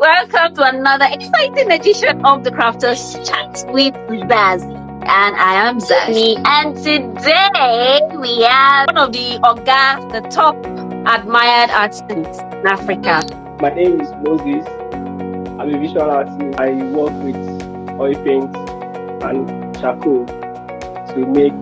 Welcome to another exciting edition of the Crafters Chat with Zazzy. And I am Zazzy. And today we have one of the the top admired artists in Africa. My name is Moses. I'm a visual artist. I work with oil paints and charcoal to make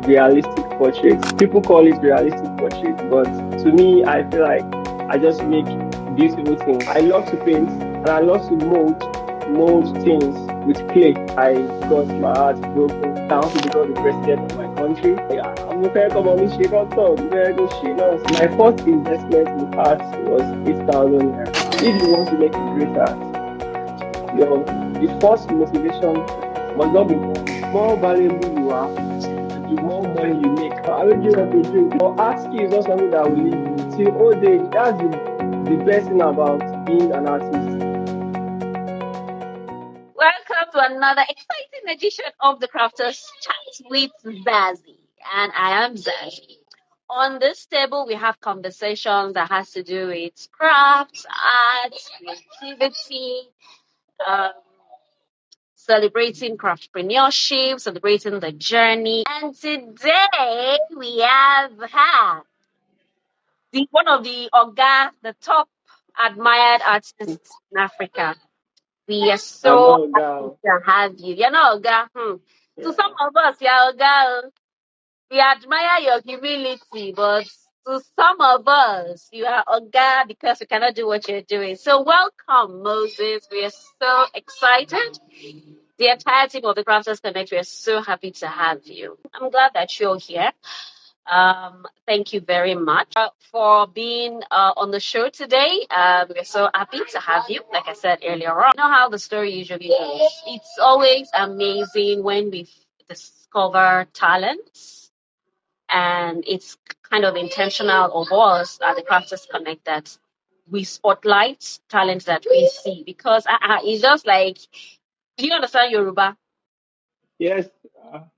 realistic portraits. People call it realistic portrait, but to me, I feel like I just make beautiful things. I love to paint and I love to mold things with clay. I got my heart broken. I want to become the president of my country. I'm a very common doctor, very good shader. My first investment in art was 8,000 naira. If you want to make a great art, the first motivation must not be money. More valuable you are, the more money you make. I don't give up a dream. But art skill is not something that will leave you till old age. That's the best thing about being an artist. Welcome to another exciting edition of the Crafters Chat with Zazzy. And I am Zazzy. On this table, we have conversations that has to do with crafts, art, creativity, um, celebrating craftpreneurship, celebrating the journey. And today we have had one of the top admired artists in Africa. We are I'm so not a happy girl. to have you. You're not Oga. To some Yeah. of us, you're Oga. We admire your humility, but to some of us, you are Oga because we cannot do what you're doing. So welcome, Moses. We are so excited. The entire team of the Crafters Connect, we are so happy to have you. I'm glad that you're here. Thank you very much for being on the show today. We're so happy to have you. Like I said earlier on, you know how the story usually goes. It's always amazing when we discover talents, and it's kind of intentional of us at the Crafters Connect that we spotlight talents that we see because it's just like, do you understand Yoruba? Yes.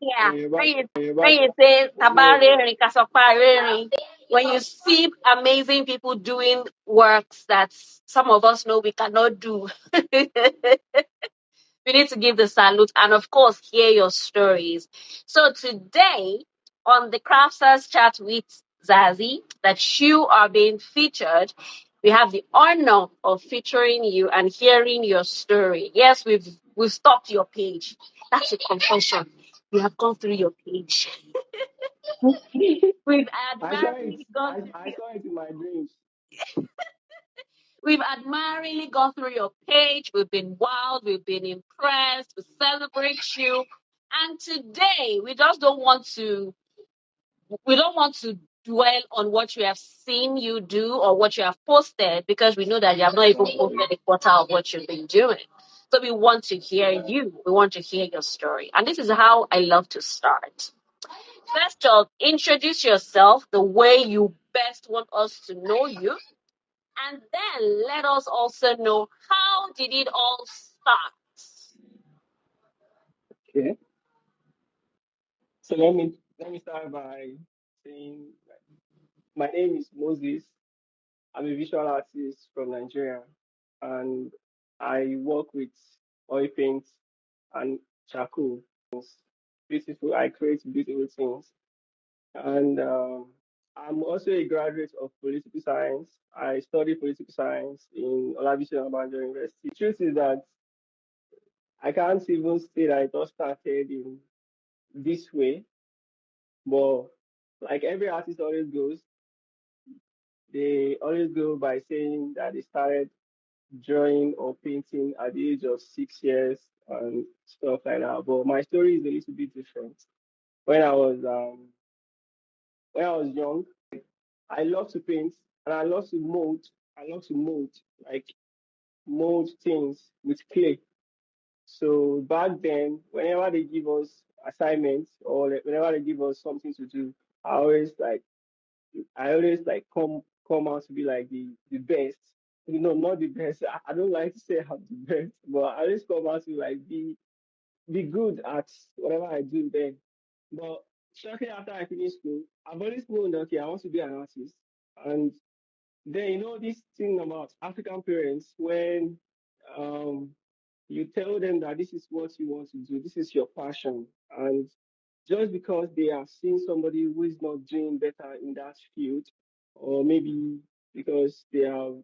Yeah, Yoruba, when you say yes. tabare kasopare, when you see amazing people doing works that some of us know we cannot do, we need to give the salute and of course hear your stories. So today on the Crafters Chat with Zazie, that you are being featured, we have the honor of featuring you and hearing your story. Yes, we've stalked your page. That's a confession. We have gone through your page. We've I saw it. admiringly gone I through saw it in my dreams. We've admiringly gone through your page. We've been wild. We've been impressed. We celebrate you. And today, we don't want to dwell on what you have seen you do or what you have posted because we know that you have not even posted a quarter of what you've been doing. So we want to hear you. We want to hear your story. And this is how I love to start. First off, introduce yourself the way you best want us to know you. And then let us also know, how did it all start? Okay. So let me start by saying my name is Moses. I'm a visual artist from Nigeria, and I work with oil paints and charcoal. Beautiful. I create beautiful things, and I'm also a graduate of political science. I study political science in Olugbenro University. The truth is that I can't even say that it all started in this way, but like every artist always goes, they always go by saying that they started drawing or painting at the age of 6 years and stuff like that. But my story is a little bit different. When I was when I was young, I love to paint and I love to mold. I love to mold, like mold things with clay. So back then, whenever they give us assignments or whenever they give us something to do, I always like I always like come out to be like the best. Not the best. I don't like to say I'm the best, but I always come out to like be good at whatever I do then. But shortly after I finished school, I've always known that okay, I want to be an artist. And Then this thing about African parents when um you tell them that this is what you want to do, this is your passion, and just because they have seen somebody who is not doing better in that field, or maybe because they have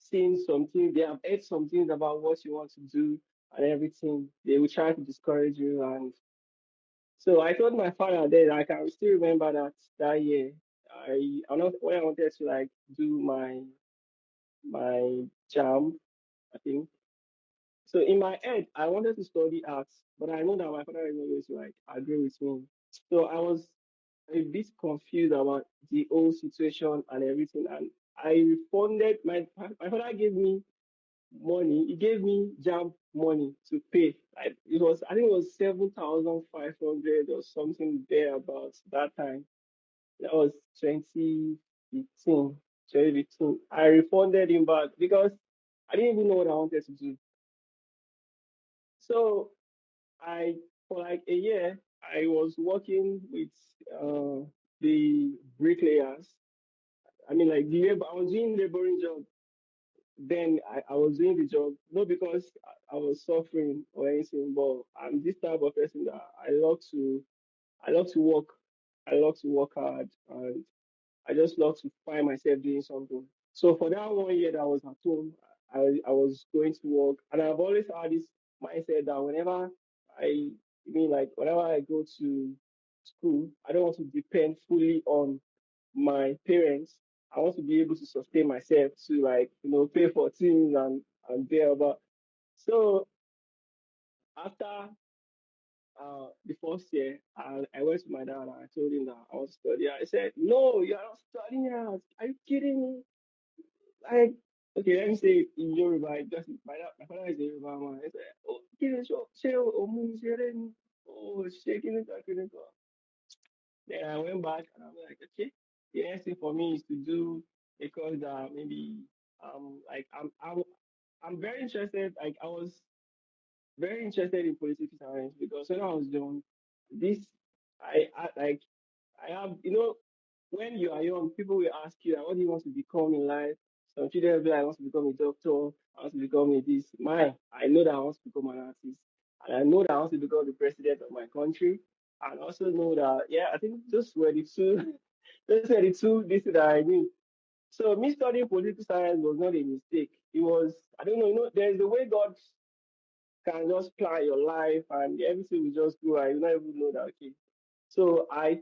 seen something, they have heard some things about what you want to do and everything, they will try to discourage you. And so I told my father then, I can still remember that year. I not when I wanted to like do my jam, I think. So in my head, I wanted to study arts, but I know that my father is not going to like agree with me. So I was a bit confused about the whole situation and everything. And I refunded my father gave me money. He gave me jam money to pay. Like it was, I think it was 7,500 or something there about that time. That was 2015. 2015. I refunded him back because I didn't even know what I wanted to do. So I, for like a year, I was working with uh, the bricklayers. I mean, like I was doing laboring job. Then I was doing the job, not because I was suffering or anything, but I'm this type of person that I love to work. I love to work hard, and I just love to find myself doing something. So for that 1 year that I was at home, I was going to work, and I've always had this mindset that whenever I go to school, I don't want to depend fully on my parents. I want to be able to sustain myself to like pay for things and thereabout. So after the first year, I went to my dad and I told him that I want to study. I said, "No, you're not studying art. Are you kidding me?" Like, okay, let me say it in Yoruba. My father is a Yoruba man. He said, "Oh, kí ni ṣé o mú ṣeré ni? Oh, ṣé kí ni kan kí ni kan?" Then I went back and I was like, okay, the next thing for me is to do a course that maybe I'm very interested. Like I was very interested in political science because when I was young, this I like I have when you are young, people will ask you like, what do you want to become in life? Some children will be like, I want to become a doctor, I want to become a this. I know that I want to become an artist, and I know that I want to become the president of my country, and also know that I think those were the two, those were the two this that I knew. So me studying political science was not a mistake. It was I don't know, there's a way God can just plan your life and everything will just go and you not even know that okay. So I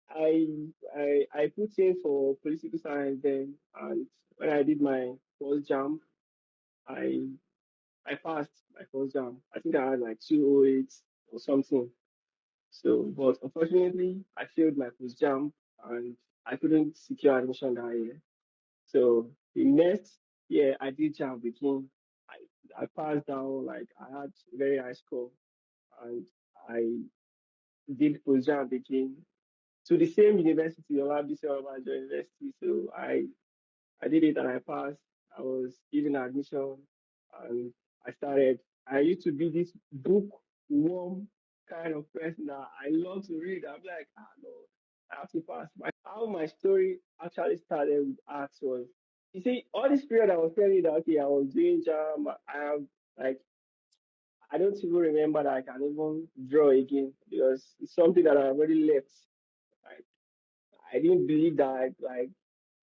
I put in for political science then, and when I did my first jam, I I passed my first jam. I think I had like 208 or something. So, but unfortunately, I failed my first jam and I couldn't secure admission that year. So the next year I did jam again. I passed down like I had very high score and I did post jam again to the same university, Olabisi Obajo University. So I did it and I passed. I was given admission and I started. I used to be this bookworm kind of person that I love to read. I'm like, no, I have to pass. How my story actually started with arts was, you see, all this period I was telling you that, okay, I was doing jam. I have, like, I don't even remember that I can even draw again because it's something that I already left. Like, I didn't believe that like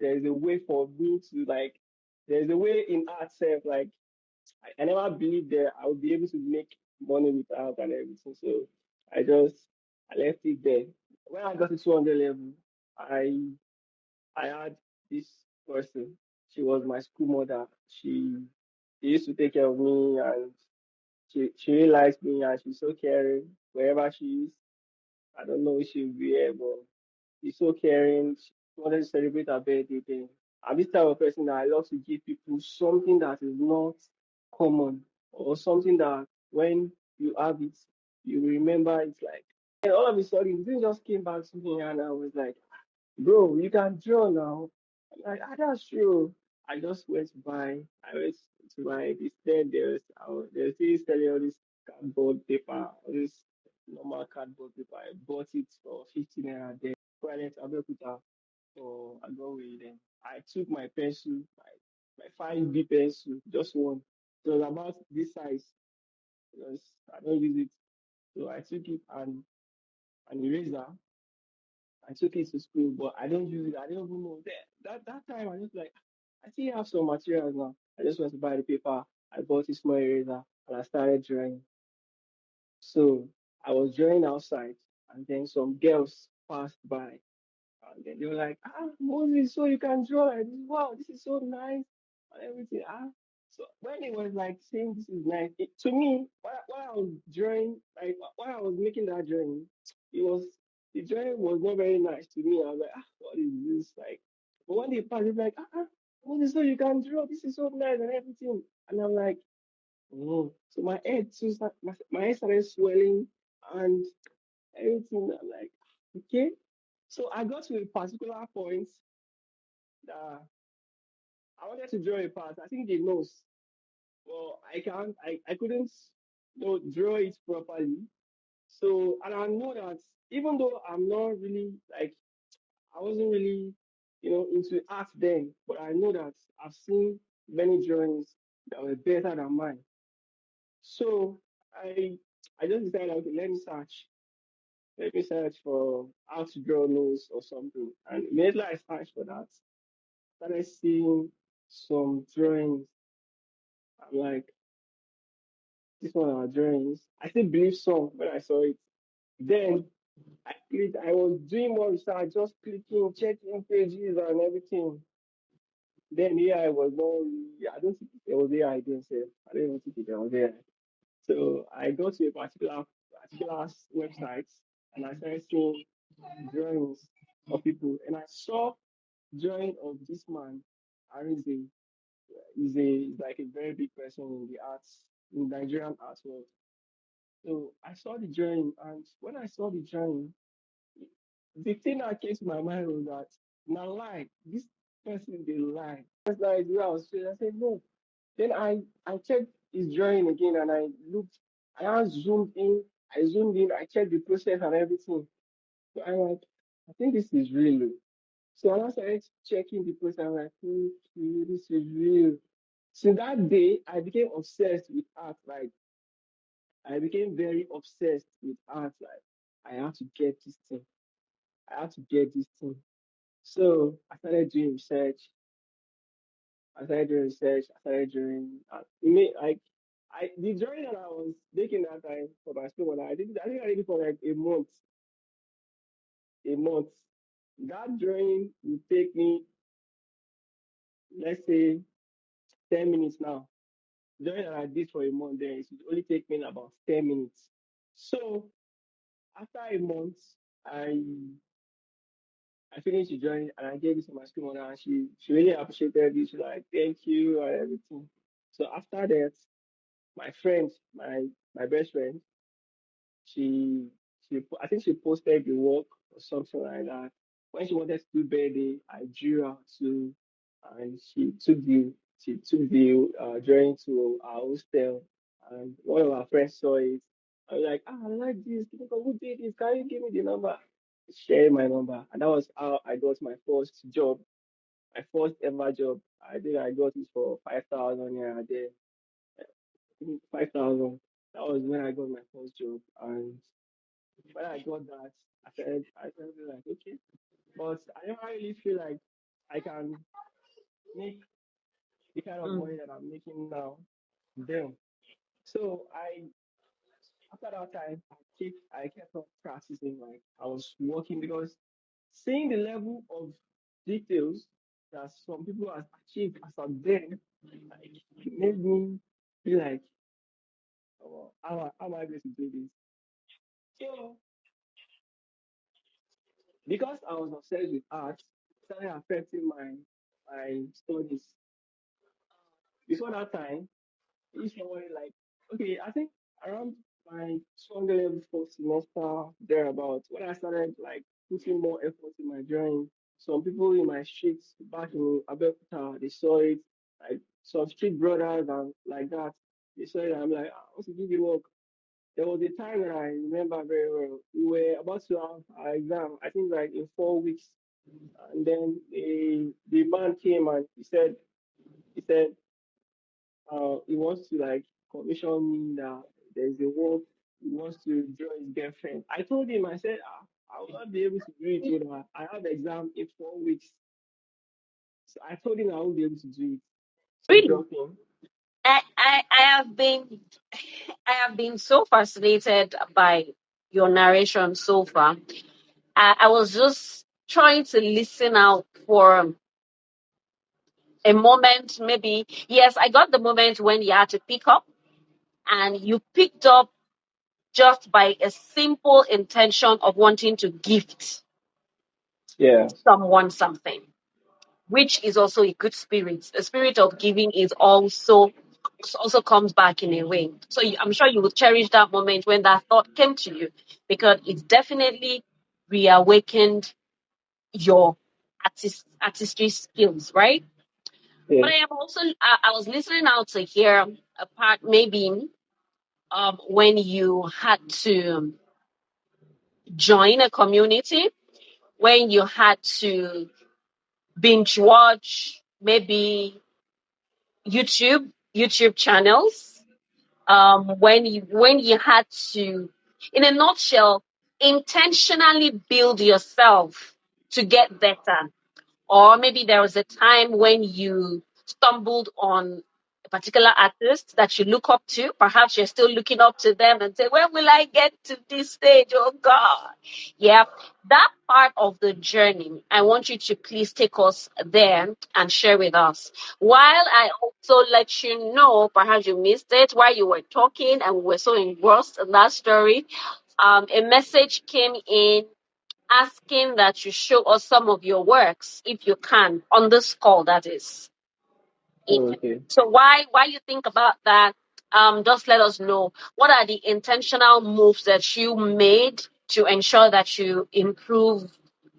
there's a way for me to like there's a way in art self like I never believed that I would be able to make money with art and everything. So I just I left it there. When I got to 200 level, I I had this person. She was my school mother. She used to take care of me and she really likes me and she's so caring wherever she is. I don't know if she'll be here, but she's so caring. She wanted to celebrate her birthday then. I'm this type of person that I love to give people something that is not common or something that when you have it, you remember it's like. And all of a sudden, this just came back to me and I was like, bro, you can draw now. I'm like, that's true. I just went to buy. I went to buy this. Then there's this selling all this cardboard paper, all this normal cardboard paper. I bought it for 15 naira there. Quiet, Abeokuta. for I got away then. I took my pencil, my 5B pencil, just one. It was about this size because I don't use it. So I took it and an eraser. I took it to school, but I don't use it. I don't even know. That time I just like I still have some materials now. I just went to buy the paper. I bought a small eraser and I started drawing. So I was drawing outside and then some girls passed by. And then they were like, Moses, so you can draw like this. Wow, this is so nice and everything. So when it was like saying this is nice, to me, while I was drawing, like while I was making that drawing, it was the drawing was not very nice to me. I was like, what is this like? But when they passed, they were like, Moses, so you can draw. This is so nice and everything. And I'm like, so my head too, my head started swelling and everything. I'm like, okay. So I got to a particular point that I wanted to draw a part. I think the nose. Well, I couldn't, draw it properly. So, and I know that even though I'm not really like, I wasn't really, into art then, but I know that I've seen many drawings that were better than mine. So I, I just decided, okay, let me search for how to draw nose or something. And immediately I searched for that, started seeing some drawings. I'm like, this one are drawings. I still believe some when I saw it. Then I clicked, I was doing more research, just clicking, checking pages and everything. Then AI was not really, I don't think there was AI then, sef. I don't even think there was AI. So I go to a particular website and I started seeing drawings of people. And I saw drawing of this man, Arinze. He's like a very big person in the arts, in Nigerian art world. So I saw the drawing, and when I saw the drawing, the thing that came to my mind was that, na lie, this person they lie. That's like the way I was feeling. I said no. Then I checked his drawing again, and I looked. I zoomed in. I zoomed in. I checked the process and everything. So I'm like, I think this is real. So I started checking the process. I'm like, okay, this is real. So that day, I became obsessed with art. Like I became very obsessed with art. Like I have to get this thing. I have to get this thing. So I started doing research. I started doing research. I started doing. Like the journey that I was making that time for my school, when I did, I think I did it for like a month. A month. That drawing will take me, let's say, 10 minutes now. Drawing that I did for a month, then it would only take me about 10 minutes. So after a month, I I finished the drawing and I gave it to my school mother and she really appreciated it. She like, thank you and everything. So after that, my friend, my best friend, she I think she posted the work or something like that. When she wanted to do birthday, I drew her to, and she took the drawing to our hostel, and one of our friends saw it. I was like, I like this. Who did this? Can you give me the number? Share my number, and that was how I got my first job, my first ever job. I got it for 5,000 naira there. 5,000. That was when I got my first job, and when I got that, I said like, okay, but I never really feel like I can make the kind of Mm. money that I'm making now. Then, so after that time, I kept on practicing. Like I was working because seeing the level of details that some people have achieved as of then, like it made me feel like, oh, how am I going to do this? So because I was obsessed with art, it started affecting my studies. Before that time, if somebody like, okay, I think around my 200 level first semester thereabouts, when I started like putting more effort in my drawing, some people in my streets back in Abeokuta, they saw it, like some street brothers and like that, they saw it. I'm like, I want to give you work. There was a time that I remember very well. We were about to have our exam, I think like in 4 weeks. And then the man came and he said he wants to like commission me that there's a work he wants to draw his girlfriend. I told him, I said, I will not be able to do it. You know, I have exam in 4 weeks. So I told him I won't be able to do it. To Really, drop him. I have been I have been so fascinated by your narration so far. I was just trying to listen out for a moment, maybe. Yes, I got the moment when you had to pick up, and you picked up just by a simple intention of wanting to gift Yeah, someone something, which is also a good spirit. The spirit of giving is also comes back in a way. So I'm sure you would cherish that moment when that thought came to you, because it definitely reawakened your artistry skills, right? yeah. But I am also I was listening out to hear a part maybe when you had to join a community, when you had to binge watch maybe YouTube channels, when you had to, in a nutshell, intentionally build yourself to get better. Or maybe there was a time when you stumbled on a particular artist that you look up to. Perhaps you're still looking up to them and say, when will I get to this stage? Oh God. Yeah. That part of the journey, I want you to please take us there and share with us. While I also let you know, perhaps you missed it while you were talking and we were so engrossed in that story. A message came in asking that you show us some of your works, if you can, on this call, that is. Yeah. Oh, okay. So why you think about that, just let us know. What are the intentional moves that you made to ensure that you improve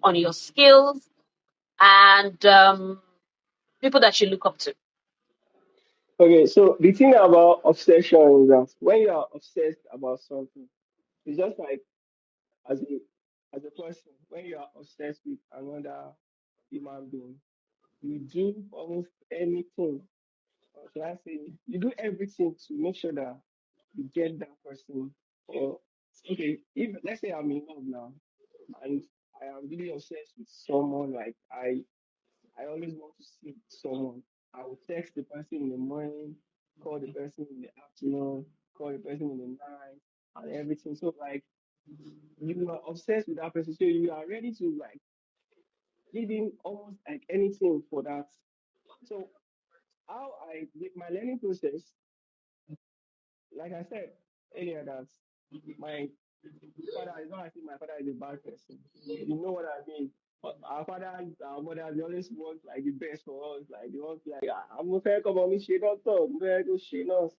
on your skills, and people that you look up to? Okay, so the thing about obsession is that when you are obsessed about something, it's just like as a person, when you are obsessed with another human being, you do almost anything, or should I say, you do everything to make sure that you get that person. Or okay, if let's say I'm in love now and I am really obsessed with someone, like I always want to see someone. I will text the person in the morning, call the person in the afternoon, call the person in the night, and everything. So like you are obsessed with that person, so you are ready to like give in almost like anything for that. So how I with my learning process, like I said earlier, that my father is not as if my father is a bad person. You know what I mean? Our father, our mother, they always want like the best for us. Like they want to like, I'm gonna come on me, she don't talk, I'm gonna go she knows.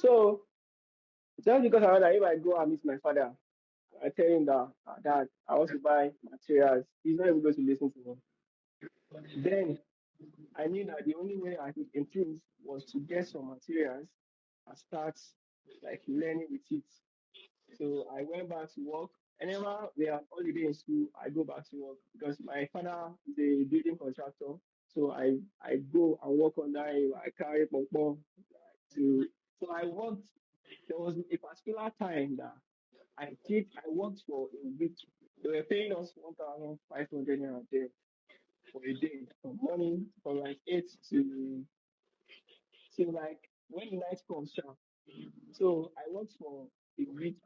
So just because I know that if I go and meet my father, I tell him that dad, I want to buy materials. He's not even going to listen to me. Then I knew that the only way I could improve was to get some materials and start like learning with it. So I went back to work. Whenever we are holiday in school, I go back to work because my father is a building contractor. So I go and work under him. I carry pom to. So I worked. There was a particular time that I worked for a week. They were paying us 1,500 naira there for a day from morning from like 8 to like when the night comes sharp. So I worked for a week.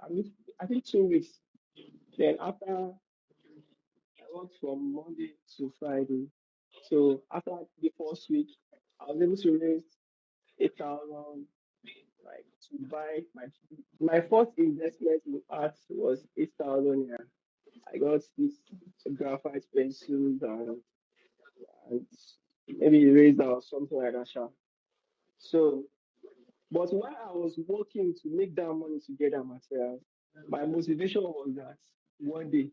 I think 2 weeks. Then after I worked from Monday to Friday. So after the first week, I was able to raise 8,000 like to buy my first investment in art was 8,000 here. I got this graphite pencils and maybe eraser or something like that. Sha. So, but while I was working to make that money to get that materials, my motivation was that one day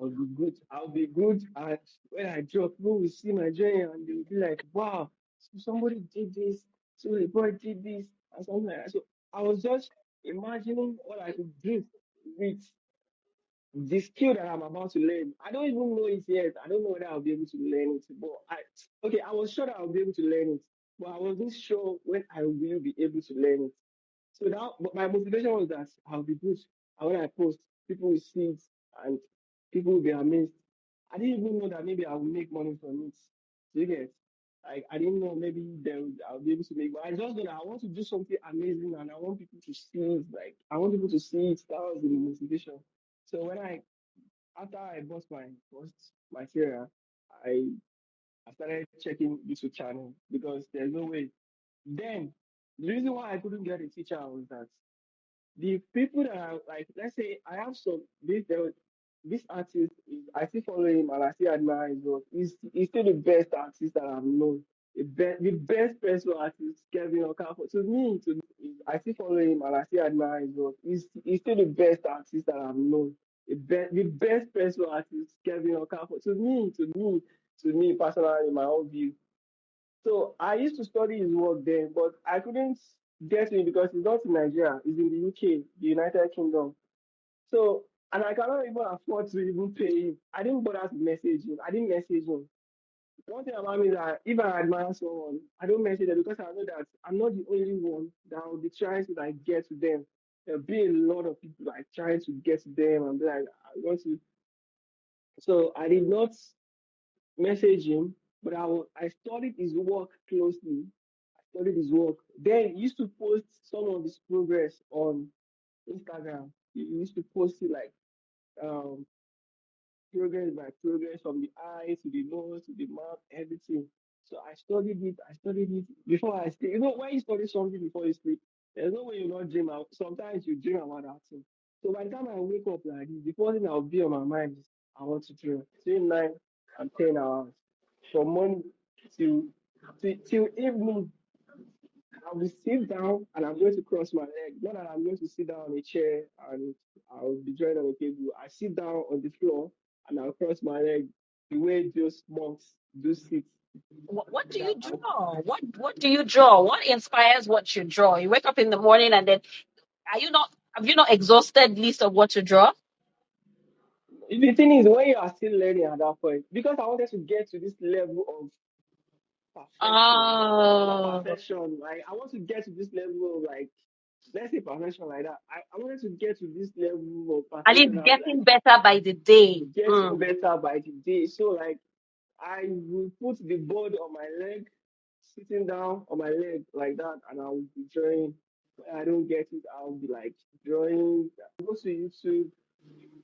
I'll be good. I'll be good. And when I drop, people will see my journey and they'll be like, wow, so somebody did this. So the boy did this and something like that. So I was just imagining what I could do with the skill that I'm about to learn, I don't even know it yet. I don't know whether I'll be able to learn it. But I was sure that I'll be able to learn it, but I wasn't sure when I will be able to learn it. So now, but my motivation was that I'll be good. And when I post, people will see it and people will be amazed. I didn't even know that maybe I will make money from it. Do you get? Like I didn't know maybe I'll be able to make. But I just know that I want to do something amazing and I want people to see it. Like I want people to see it. That was the motivation. So when I after I bought my first material, I I started checking YouTube channel because there's no way. Then the reason why I couldn't get a teacher was that the people that are like, let's say I have some this artist is I still follow him and I still admire his work. He's still the best artist that I've known. The best personal artist, Kevin Okafor. To me, I still follow him and I still admire his work. He's still the best artist that I've known. The best personal artist, Kevin Okafor. To me personally, in my own view. So I used to study his work then, but I couldn't get to it because he's not in Nigeria. He's in the UK, the United Kingdom. So, and I cannot even afford to even pay him. I didn't bother to message him. I didn't message him. One thing about me is that if I admire someone, I don't message them because I know that I'm not the only one that will be trying to like get to them. There'll be a lot of people like trying to get to them and be like, I want to. So I did not message him, but I studied his work closely. Studied his work. Then he used to post some of his progress on Instagram. He used to post it like um, progress by progress from the eye to the nose to the mouth, everything. So I studied it. I studied it before I sleep. You know, when you study something before you sleep, there's no way you not dream out. Sometimes you dream about that thing. So by the time I wake up like this, the first thing I'll be on my mind is I want to dream between 9 and 10 hours from morning till till evening. I will sit down and I'm going to cross my leg. Not that I'm going to sit down on a chair and I'll be joined on a table. I sit down on the floor and I'll cross my leg the way those monks do sit. What do you That I'll, draw? What do you draw? What inspires what you draw? You wake up in the morning and then are you not have you not exhausted list of what to draw? the thing is, when you are still learning at that point, because I wanted to get to this level of perfection, not Oh, perfection, like I want to get to this level of like, let's say perfection like that. I wanted to get to this level of at perfection. least I'll be like getting better by the day. getting better by the day. So like I will put the board on my leg, sitting down on my leg like that, and I will be drawing. When I don't get it, I'll be like drawing. I go to YouTube,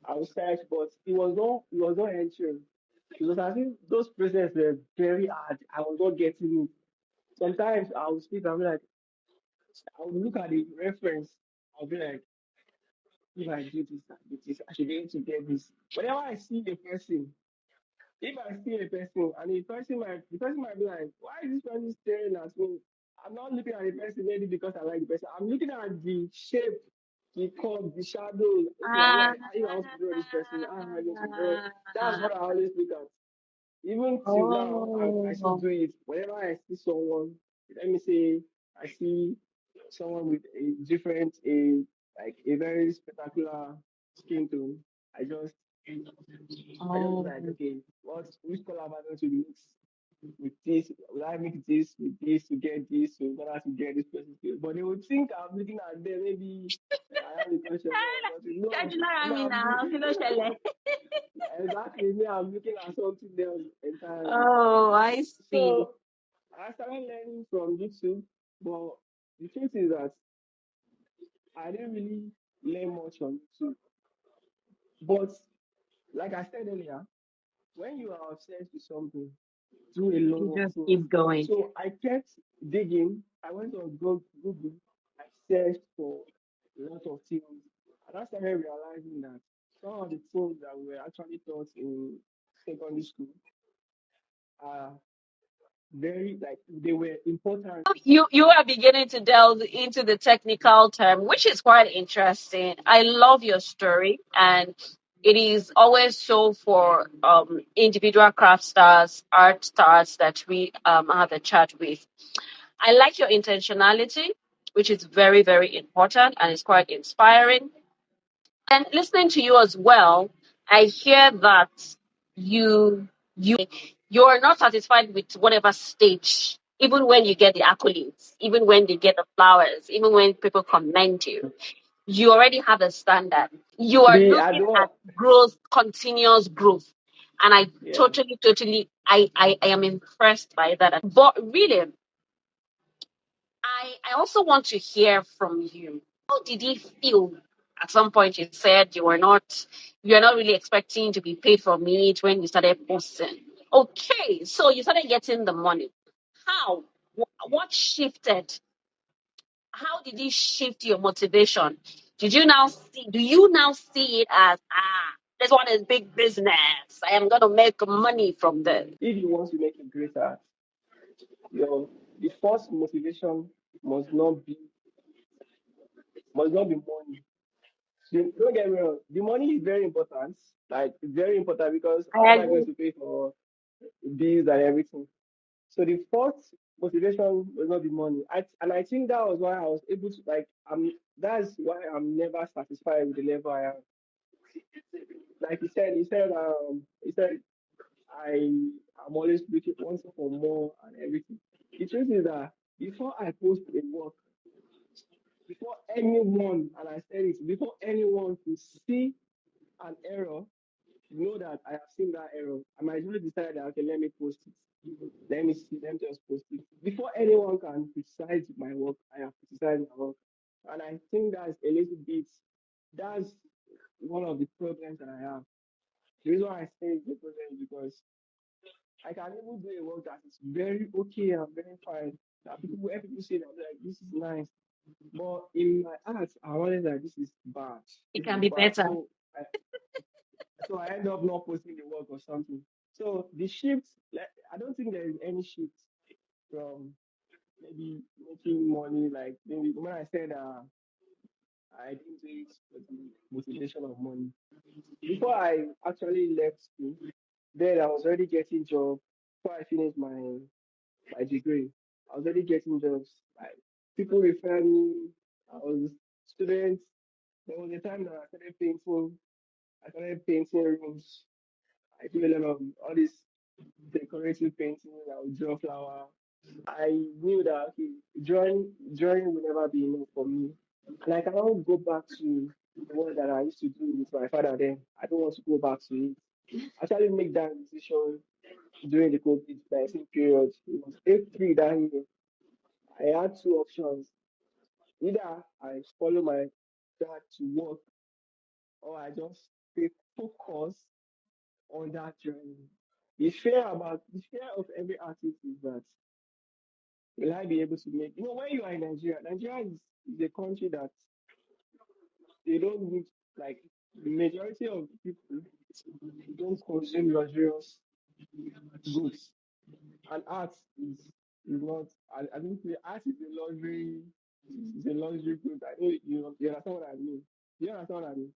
I will search, but it was not entering. It was as if those processes were very hard. I was not getting it. Sometimes I will speak, I'll be like, I will look at the reference, I'll be like, if I do this, I do this, I should be able to get this. Whenever I see a person, if I see a person and the person might be like, why is this person staring at me? I'm not looking at the person maybe because I like the person. I'm looking at the shape, the curve, the shadow. Okay, I'm Ah, like, if I want to draw this person, how am I going to draw? That's what I always look at. Even till now, I still oh, do it. Whenever I see someone, let me say, I see someone with a different, like a very spectacular skin tone. I just I just be oh. like, okay, which color am I going to mix with this? Will I mix this with this to get this in order to get this person's skill? But they would think I'm looking at them, maybe I have a consciousness or something. Jáde No, lára me, mi I'm náà, kí ló ṣẹlẹ̀? exactly me, I'm looking at something else entirely. Oh, I see. So I started learning from YouTube, but the truth is that I didn't really learn much on YouTube. But like I said earlier, when you are obsessed with something, do a lot You of just things. keep going. So I kept digging. I went on Google. I searched for a lot of things. And I started realizing that some of the things that were actually taught in secondary school are very, like, they were important. You are beginning to delve into the technical term, which is quite interesting. I love your story, and it is always so for individual craft stars, art stars that we have a chat with. I like your intentionality, which is very, very important and it's quite inspiring. And listening to you as well, I hear that you're not satisfied with whatever stage, even when you get the accolades, even when they get the flowers, even when people commend you. You already have a standard. You are The I looking don't. at growth, continuous growth. And I Yeah. totally, I am impressed by that. But really, I also want to hear from you. How did it feel? At some point, you said you're not really expecting to be paid for it when you started posting. Okay, so you started getting the money. How? What shifted? How did it shift your motivation? Do you now see it as, this one is big business. I am going to make money from this. If you want to make a great art, your the first motivation must not be money. Don't get me wrong. The money is very important. Like very important because how I am I going agree. to pay for bills and everything? So the first motivation was not the money. I think that was why I was able to like that's why I'm never satisfied with the level I am. Like he said I am always looking wanting for more and everything. The truth is that before I post a work, before anyone, and I said it, before anyone to see an error, know that I have seen that error, I might just decide that okay, let me post it. Let me see, let me just post it. Before anyone can criticize my work, I have criticized my work. And I think that's one of the problems that I have. The reason why I say it's a problem is because I can even do a work that is very okay and very fine. That people when people say that like this is nice. But in my art, I always like this is bad. It This can is be bad. better. So I end up not posting the work or something. So the shift, like I don't think there is any shift from maybe making money. Like maybe when I said I didn't do it for the motivation of money. Before I actually left school, then I was already getting job. Before I finished my degree, I was already getting jobs. Like people refer me. I was students. There was a time that I started painting rooms. I do a lot of all this decorative painting. I would draw flower. I knew that okay, drawing will never be enough for me. And I cannot go back to the work that I used to do with my father then. I don't want to go back to it. I actually make that decision during the COVID-19 period. It was April that year. I had two options. Either I follow my dad to work or I just stay focused on that journey. The fear of every artist is that will I be able to make when you are in Nigeria is a country that they don't need like the majority of people don't consume luxurious goods. And art is not I don't say art is a luxury good. I know you understand what I mean. You understand what I mean?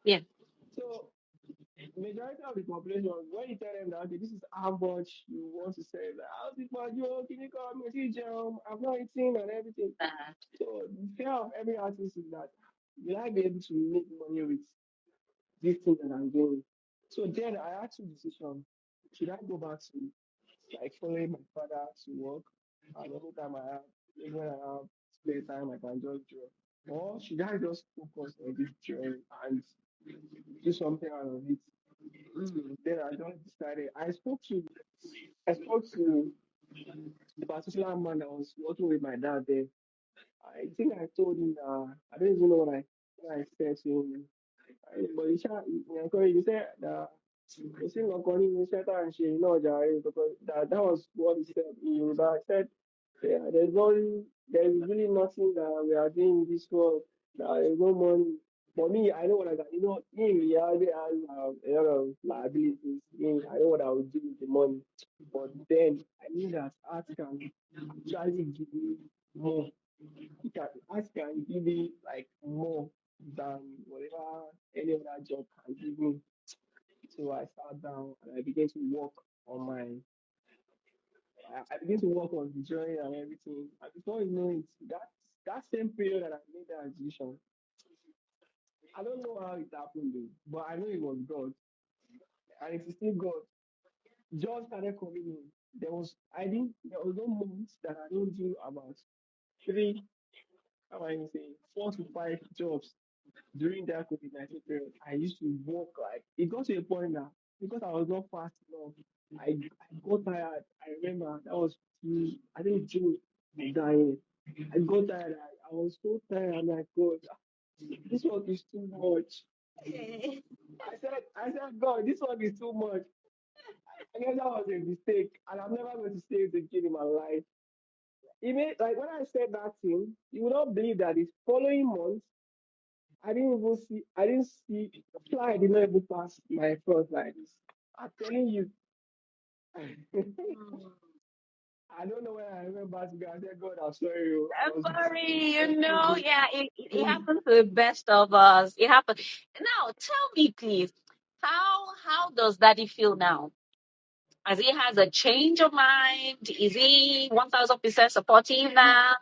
Yeah. So majority of the population, when you tell them that okay, this is how much you want to sell, like, how's it for you? Can you come? I've not eaten and everything. So the fear of every artist is that will I be able to make money with this thing that I'm doing? So then I had two decisions. Should I go back to like following my father to work and anytime I have maybe when I have spare time I can just draw? Or should I just focus on this drawing and do something out of it? Mm. Then I just decided I spoke to the particular man that was working with my dad there. I think I told him I don't even know what I said to him. But he encouraged. He said that kò sí nǹkan kan nínú iṣẹ́ tá à ń ṣe yìí náà jàre because that was what he said in Yoruba. I said yeah, there's really nothing that we are doing in this world. There's no money. For me, I know what I got. In reality, has a lot of liabilities. I know what I would do with the money. But then I knew that art can actually give me more. Art can give me like more than whatever any other job can give me. So I sat down and I began to work on I began to work on the journey and everything. And before you know it, that same period that I made that decision, I don't know how it happened, though, but I know it was God. and it is still God. Jobs started coming in. There was no month that I don't do about three, how am I even saying, 4 to 5 jobs during that COVID-19 period. I used to work like it got to a point that because I was not fast enough, I got tired. I remember that was I think June of that year. I got tired. I was so tired. I'm like, God, this work is too much. I said, God, this work is too much. I guess that was a mistake, and I'm never going to say it again in my life. Even like when I said that thing, you would not believe that the following month I didn't see fly did not even pass my front like this. I'm telling you. I don't know when I went back to God. I said, God, I'm sorry. I was Sorry, mistaken. yeah, it happens to the best of us. It happens. Now, tell me, please, how does Daddy feel now? As he has a change of mind, is he 1000% supportive now?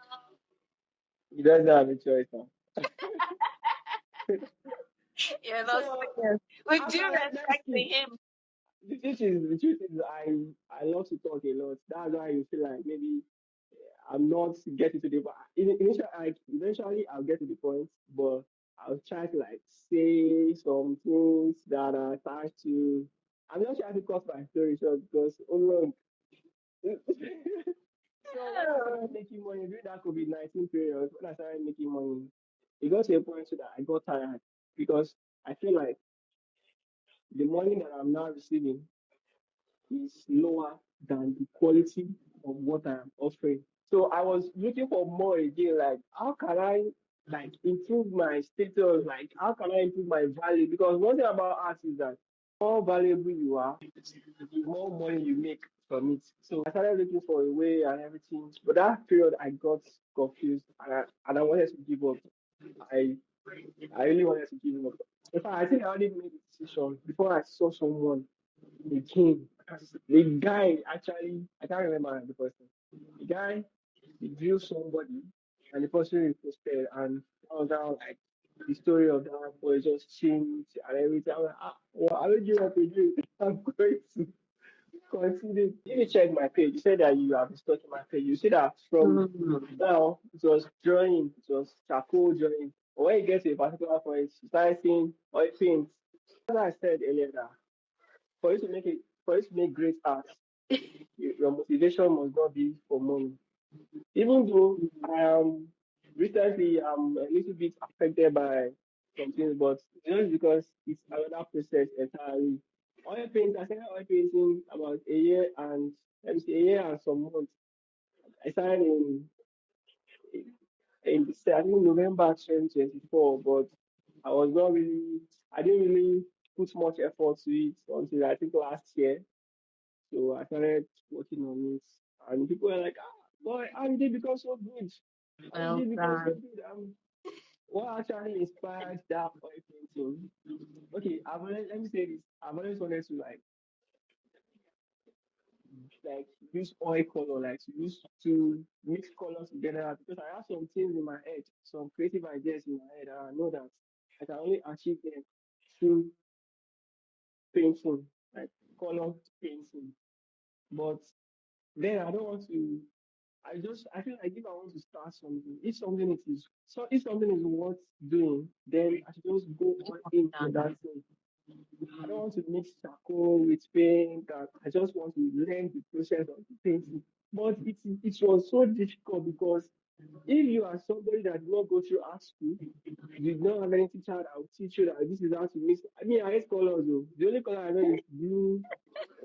He doesn't have a choice now. You know, So with after due let's respect to skip. him. The truth is I love to talk a lot. That's why you feel like maybe I'm not getting to the point. Eventually I'll get to the point, but I'll try to like say some things that are attached to. I'm not trying to cut my story short because oh Lord. So when I started making money during that COVID-19 period, when I started making money, it got to a point so that I got tired because I feel like the money that I'm now receiving is lower than the quality of what I'm offering. So I was looking for more again, like how can I like improve my status, like how can I improve my value? Because one thing about art is that the more valuable you are, the more money you make from it. So I started looking for a way and everything. But that period I got confused and I wanted to give up. I I really wanted to give up. In fact, I think I already made a decision before I saw someone again. The guy actually, I can't remember the person. The guy, he drew somebody, and the person reposted, and that was how like the story of that boy just changed and everything. I'm like, well, I don't give up again. I'm going to continue. If you check my page, you said that you have been stalking my page. You see that from Mm. now it was drawing, it was charcoal drawing. But when you get to a particular point, you start seeing oil paint. As I said earlier, that for you to make great art, your motivation must not be for money. Even though I am recently I'm a little bit affected by some things, but just because it's another process entirely. I started oil painting about a year and let me see, a year and some months. I started in I think November 2024, but I was not really I didn't really put much effort to it until I think last year. So I started working on it, and people were like, "Ah, boy, how did it become so good? How did Well it become so done. good?" What actually inspired that oil painting? Okay, let me say this. I've always wanted to like use oil color, like to mix colors together because I have some things in my head, some creative ideas in my head, and I know that I can only achieve them through painting, like color painting. But then I don't want to I feel like if I want to start something, if something is worth doing, then I should just go all in for Done. that thing. I don't want to mix charcoal with paint. And I just want to learn the process of the painting. But it was so difficult because if you are somebody that did not go through art school, you did not have any teacher that will teach you that this is how to mix. I mean, I hate colors though. The only color I know is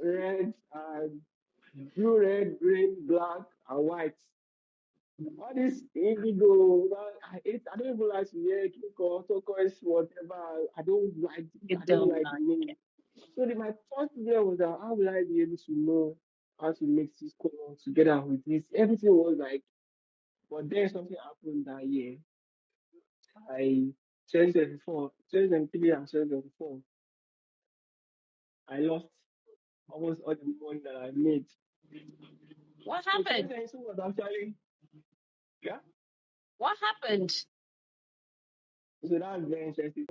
red, and red, green, black, and white. All this indigo, I don't even like to hear Kiko, turquoise, whatever. You I don't don't like the like name. it. So my first idea was that how will I be able to know how to mix this color together with this? Everything was like, but then something happened that year. I 2024, 2023 and 2024, I lost almost all the money that I made. What So happened? 2022 was actually, yeah. What happened? So that was very interesting.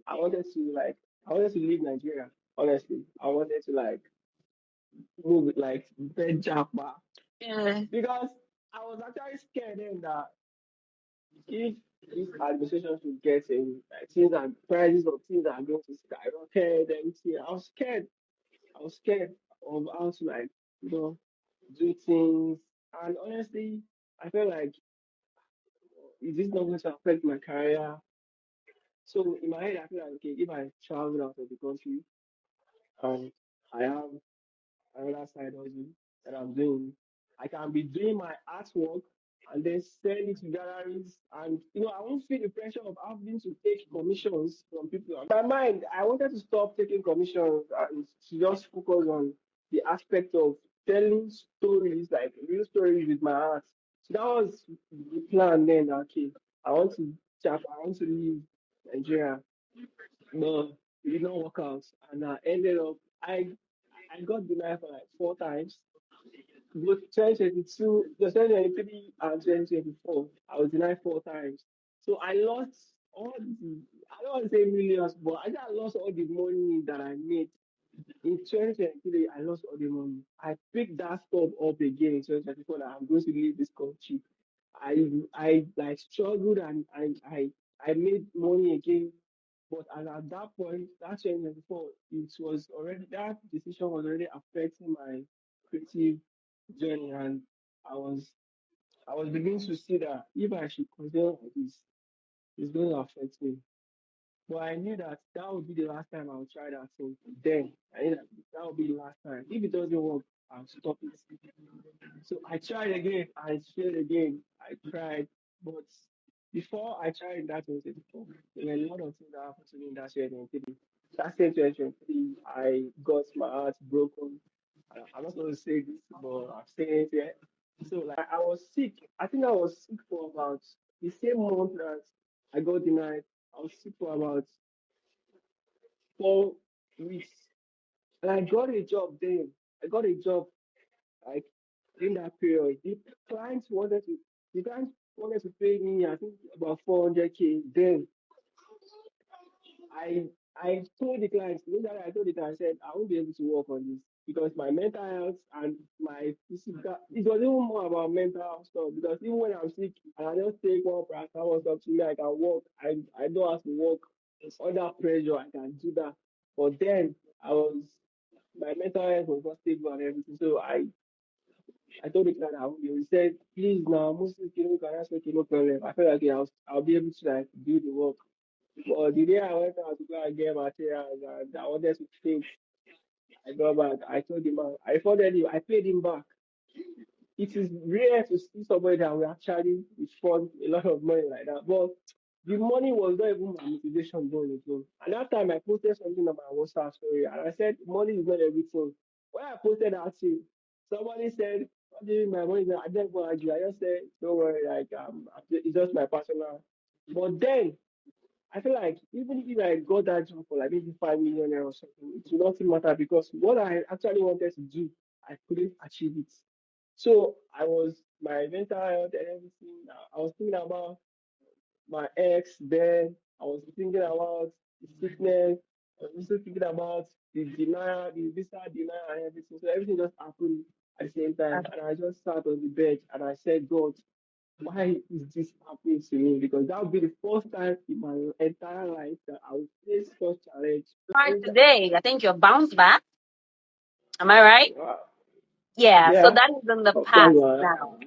I wanted to like, I wanted to leave Nigeria. Honestly, I wanted to like move it like bed japa Yeah. because I was actually scared then that if this administration should get in, like, things and prices of things are going to skyrocket, everything. I was scared of how to like, you know, do things. And honestly, I felt like, is this not going to affect my career? So in my head, I feel like, okay, if I travel out of the country and I have another side hustle that I'm doing. I can be doing my artwork and then sell it to galleries. And I won't feel the pressure of having to take commissions from people. In my mind, I wanted to stop taking commissions and to just focus on the aspect of telling stories, like real stories with my art. So that was the plan then. Okay, I want to leave Nigeria, but it did not work out, and I ended up. I got denied for like 4 times. Both 2022, the 2023 and 2024, I was denied 4 times. So I lost all the, I don't want to say millions, but I just lost all the money that I made. In 2023, I lost all the money. I picked that stuff up again in 2024 that I'm going to leave this country. I like struggled and I made money again. But at that point, that 2024, it was already that decision was already affecting my creative journey, and I was I was beginning to see that if I should continue like this, it's going to affect me. But I knew that that would be the last time I would try that thing. Then I knew that that would be the last time. If it doesn't work, I'll stop it. So I tried again. I failed again. I cried. But before I tried that 2024, there were a lot of things that happened to me in that 2023. That same 2023, I got my heart broken. I'm not going to say this, but I'm saying it here. So like I was sick. I think I was sick for about the same month that I got denied. I was sick for about 4 weeks. And I got a job then. I got a job like in that period. The client wanted to pay me I think about 400K. Then I I told the client, I told the client, I said I won't be able to work on this because my mental health and my physical, it was even more about mental health stuff because even when I'm sick and I just take one paracetamol stuff to me, I can work. I don't have to work under pressure. I can do that. But then I was my mental health was not stable and everything. So I told the client I will. He said, please now, Moses, can ask me no problem. I felt like yeah, I'll be able to like do the work. But the day I went out to go and get materials and I wanted to paint, I got back. I told him I refunded him. I paid him back. It is rare to see somebody that will actually refund a lot of money like that. But the money was not even my motivation going again. And that time I posted something on my WhatsApp story and I said money is not everything. When I posted that thing, somebody said, what do you mean my money is not I didn't go argue. I just said, don't worry, like it's just my personal. But then I feel like even if I got that job for like maybe 5 million or something, it will not still matter because what I actually wanted to do, I couldn't achieve it. So I was my mental health and everything. I was thinking about my ex then. I was thinking about the sickness. I was also thinking about the denial, the visa denial and everything. So everything just happened at the same time. And I just sat on the bed and I said, God, why is this happening to me? Because that would be the first time in my entire life that I would face such challenge. Right And today, I think you're bounced back. Am I right? uh, Yeah. So yeah, that is in the of course, past now.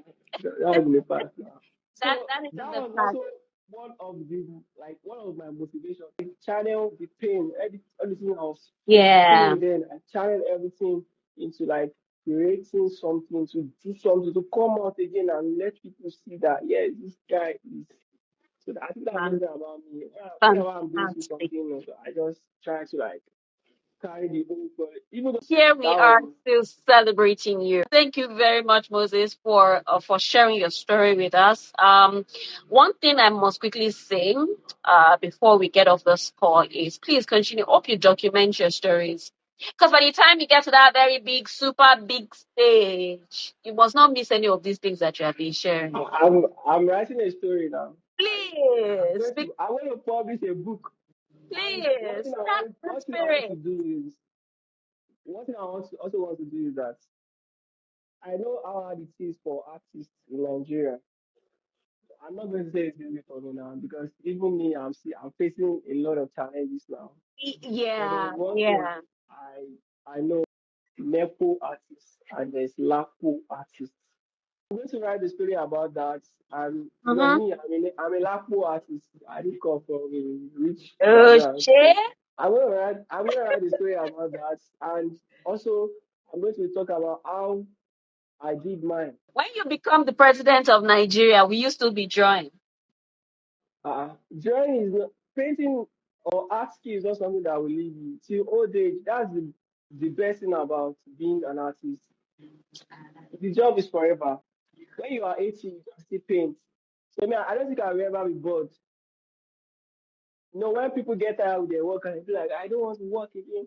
that was in the past now. So That is in that the was past. also one of my motivation. I channel the pain, everything I was Yeah. feeling then. I channel everything into like creating something to do something to come out again and let people see that yeah, this guy is. So I think that's Man, something about me. Whenever I'm going through fantastic. something, I just try to like carry the whole story. Even though Here that we are was still celebrating you. Thank you very much, Moses, for sharing your story with us. One thing I must quickly say before we get off this call is please continue. Hope you document your stories. Because by the time you get to that very big, super big stage, you must not miss any of these things that you have been sharing. I'm writing a story now. Please, I'm going to publish a book. And please, that's the one thing I want to spirit. do is one thing I also want to do is that I know how hard it is for artists in Nigeria. I'm not going to say it's easy for me now because even me, I'm facing a lot of challenges now. But there's Yeah, one thing yeah. I know Nepo artists and there's Lapo artists. I'm going to write the story about that. And Mm-hmm. me, I'm a Lapo artist. I didn't come from a rich Oh, background. shit. So I'm gonna write the story about that. And also I'm going to talk about how I did mine. When you become the president of Nigeria, will you still be drawing? Drawing is not painting or art skill is not something that will leave you till old age. That's the best thing about being an artist. The job is forever. When you are 80, you can still paint. So I don't think I'll ever be bored. When people get tired with their work and they feel like I don't want to work again,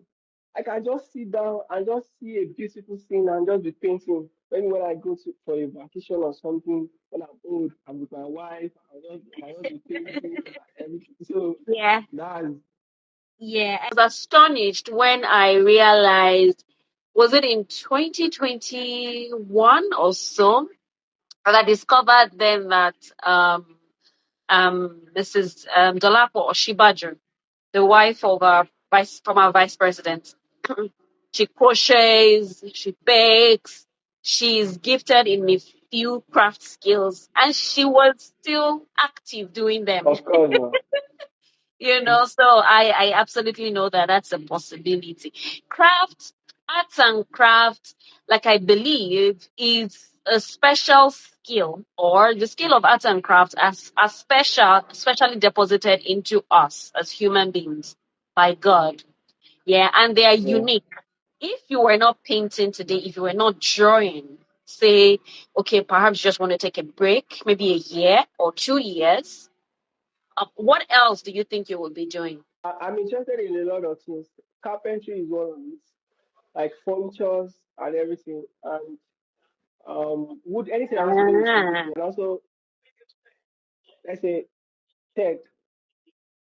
I can just sit down and just see a beautiful scene and just be painting. Maybe when I go for a vacation or something, when I'm old, I'm with my wife, I'll just be painting and everything. So Yeah, that's yeah. I was astonished when I realized, was it in 2021 or so, that I discovered then that Mrs. Dolapo Oshibaju, the wife of our former vice president, she crochets, she bakes, she's gifted in a few craft skills, and she was still active doing them. of course. So I absolutely know that that's a possibility. Craft, arts and craft, like I believe, is a special skill, or the skill of arts and crafts as specially deposited into us as human beings by God. Yeah, and they are Yeah. unique. If you were not painting today, if you were not drawing, say, okay, perhaps you just want to take a break, maybe a year or 2 years, what else do you think you would be doing? I'm interested in a lot of things. Carpentry is one of it, like furnitures and everything, and wood, anything that has to do with wood, Ah, and also let's say tech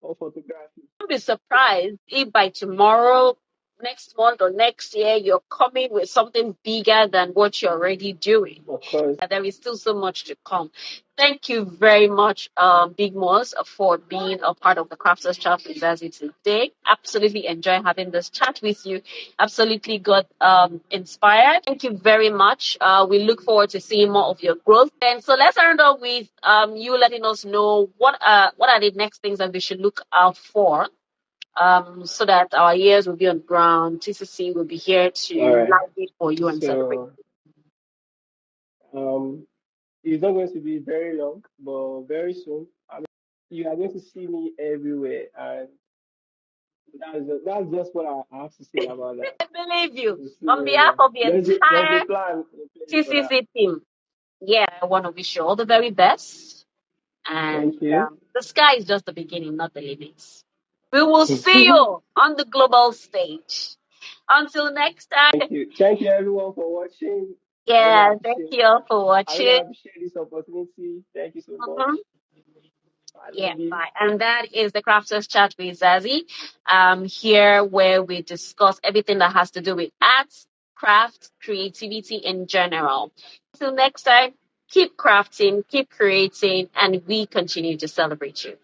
or photography. don't be surprised if by tomorrow, next month, or next year, you're coming with something bigger than what you're already doing. Of course. There is still so much to come. Thank you very much, Big Moss, for being a part of the Crafters Chat with us today. Absolutely enjoy having this chat with you. Absolutely got inspired. Thank you very much. We look forward to seeing more of your growth. And so let's end up with you letting us know what are the next things that we should look out for, so that our ears will be on the ground. TCC will be here All to right. light it for you and celebrate. So um, it's not going to be very long, but very soon. You are going to see me everywhere, and that's just what I have to say about that. I believe you. You see me On behalf everywhere. of the There's a entire plan in place for that. TCC team, yeah, I want to wish you all the very best. And Thank you. the sky is just the beginning, not the limits. We will see you on the global stage. Until next time, Thank you. Thank you everyone for watching. I really yeah, thank appreciate you all for I really watching. appreciate this opportunity. Thank you so much. Mhm. I Yeah, love you. bye. And that is the Crafters Chat with Zazie. Here where we discuss everything that has to do with arts, craft, creativity in general. Until next time, keep crafting, keep creating, and we continue to celebrate you.